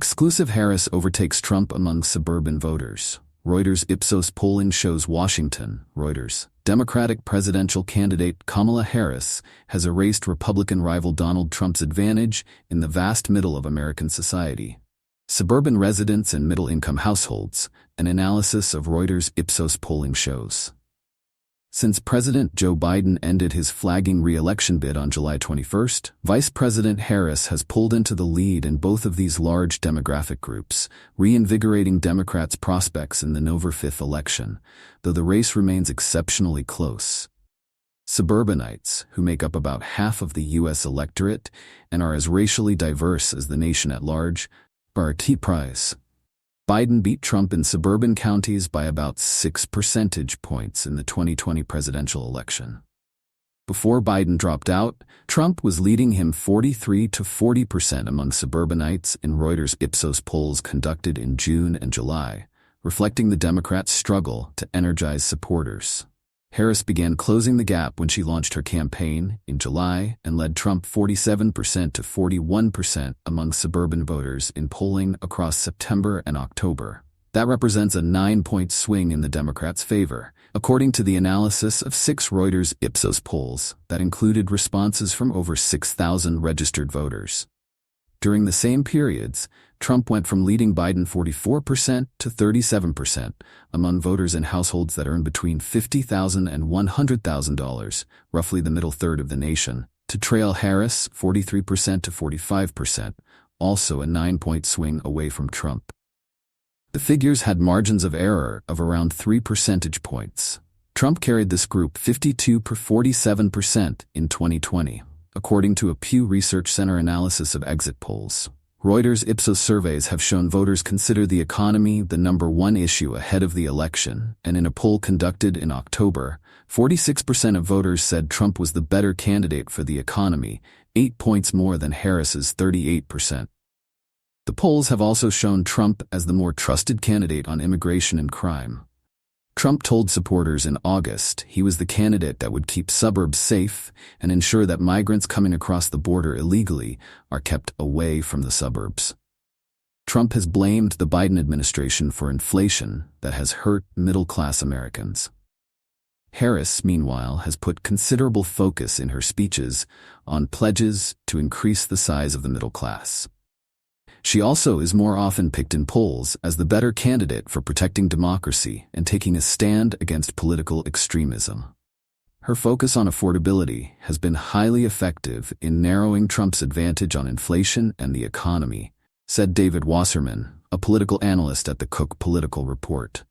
Exclusive: Harris overtakes Trump among suburban voters. Reuters Ipsos polling shows Washington. Reuters. Democratic presidential candidate Kamala Harris has erased Republican rival Donald Trump's advantage in the vast middle of American society. Suburban residents and middle-income households, an analysis of Reuters Ipsos polling shows. Since President Joe Biden ended his flagging re-election bid on July 21st, Vice President Harris has pulled into the lead in both of these large demographic groups, reinvigorating Democrats' prospects in the November 5th election, though the race remains exceptionally close. Suburbanites, who make up about half of the U.S. electorate and are as racially diverse as the nation at large, are a key prize. Biden beat Trump in suburban counties by about 6 percentage points in the 2020 presidential election. Before Biden dropped out, Trump was leading him 43 to 40% among suburbanites in Reuters Ipsos polls conducted in June and July, reflecting the Democrats' struggle to energize supporters. Harris began closing the gap when she launched her campaign in July and led Trump 47% to 41% among suburban voters in polling across September and October. That represents a 9-point swing in the Democrats' favor, according to the analysis of 6 Reuters Ipsos polls that included responses from over 6,000 registered voters. During the same periods, Trump went from leading Biden 44% to 37% among voters in households that earn between $50,000 and $100,000, roughly the middle third of the nation, to trail Harris 43% to 45%, also a 9-point swing away from Trump. The figures had margins of error of around 3 percentage points. Trump carried this group 52 to 47% in 2020. According to a Pew Research Center analysis of exit polls. Reuters Ipsos surveys have shown voters consider the economy the number one issue ahead of the election, and in a poll conducted in October, 46% of voters said Trump was the better candidate for the economy, 8 points more than Harris's 38%. The polls have also shown Trump as the more trusted candidate on immigration and crime. Trump told supporters in August he was the candidate that would keep suburbs safe and ensure that migrants coming across the border illegally are kept away from the suburbs. Trump has blamed the Biden administration for inflation that has hurt middle-class Americans. Harris, meanwhile, has put considerable focus in her speeches on pledges to increase the size of the middle class. She also is more often picked in polls as the better candidate for protecting democracy and taking a stand against political extremism. Her focus on affordability has been highly effective in narrowing Trump's advantage on inflation and the economy, said David Wasserman, a political analyst at the Cook Political Report.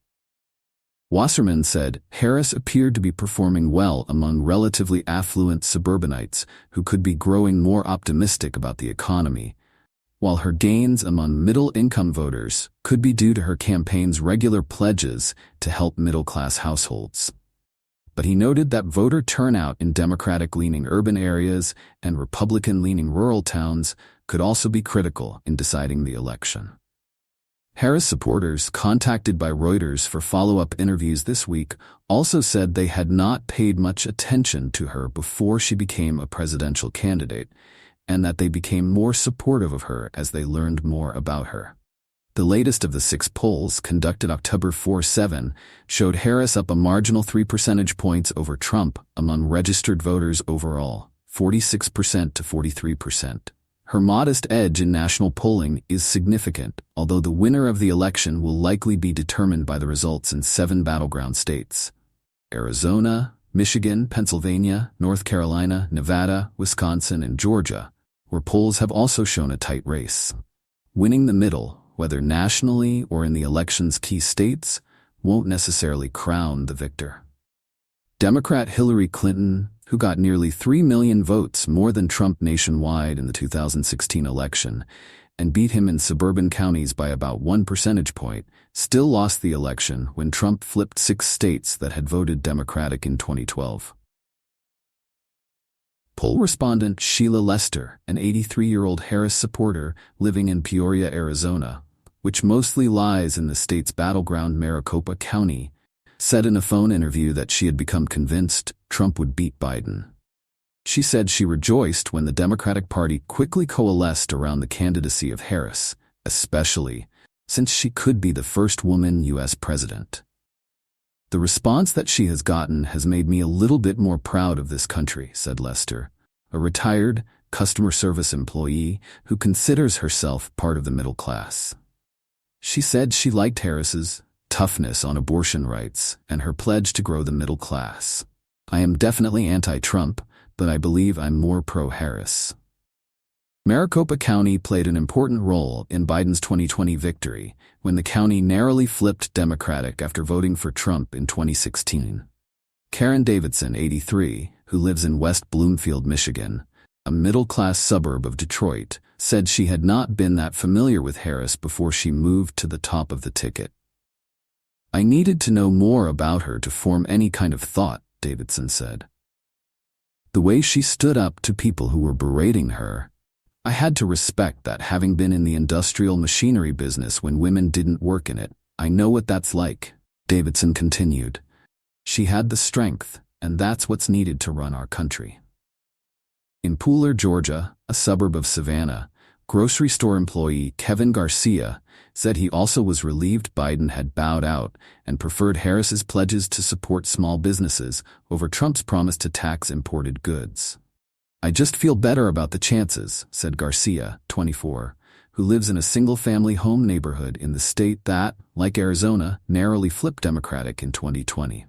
Wasserman said Harris appeared to be performing well among relatively affluent suburbanites who could be growing more optimistic about the economy, while her gains among middle-income voters could be due to her campaign's regular pledges to help middle-class households. But he noted that voter turnout in Democratic-leaning urban areas and Republican-leaning rural towns could also be critical in deciding the election. Harris supporters contacted by Reuters for follow-up interviews this week also said they had not paid much attention to her before she became a presidential candidate, and that they became more supportive of her as they learned more about her. The latest of the 6 polls, conducted October 4-7, showed Harris up a marginal 3 percentage points over Trump among registered voters overall, 46% to 43%. Her modest edge in national polling is significant, although the winner of the election will likely be determined by the results in 7 battleground states: Arizona, Michigan, Pennsylvania, North Carolina, Nevada, Wisconsin, and Georgia, where polls have also shown a tight race. Winning the middle, whether nationally or in the election's key states, won't necessarily crown the victor. Democrat Hillary Clinton, who got nearly 3 million votes more than Trump nationwide in the 2016 election and beat him in suburban counties by about 1 percentage point, still lost the election when Trump flipped 6 states that had voted Democratic in 2012. Poll respondent Sheila Lester, an 83-year-old Harris supporter living in Peoria, Arizona, which mostly lies in the state's battleground Maricopa County, said in a phone interview that she had become convinced Trump would beat Biden. She said she rejoiced when the Democratic Party quickly coalesced around the candidacy of Harris, especially since she could be the first woman U.S. president. The response that she has gotten has made me a little bit more proud of this country, said Lester, a retired customer service employee who considers herself part of the middle class. She said she liked Harris's toughness on abortion rights and her pledge to grow the middle class. I am definitely anti-Trump, but I believe I'm more pro-Harris. Maricopa County played an important role in Biden's 2020 victory when the county narrowly flipped Democratic after voting for Trump in 2016. Karen Davidson, 83, who lives in West Bloomfield, Michigan, a middle-class suburb of Detroit, said she had not been that familiar with Harris before she moved to the top of the ticket. I needed to know more about her to form any kind of thought, Davidson said. The way she stood up to people who were berating her, I had to respect that. Having been in the industrial machinery business when women didn't work in it, I know what that's like, Davidson continued. She had the strength, and that's what's needed to run our country. In Pooler, Georgia, a suburb of Savannah, grocery store employee Kevin Garcia said he also was relieved Biden had bowed out and preferred Harris's pledges to support small businesses over Trump's promise to tax imported goods. I just feel better about the chances, said Garcia, 24, who lives in a single-family home neighborhood in the state that, like Arizona, narrowly flipped Democratic in 2020.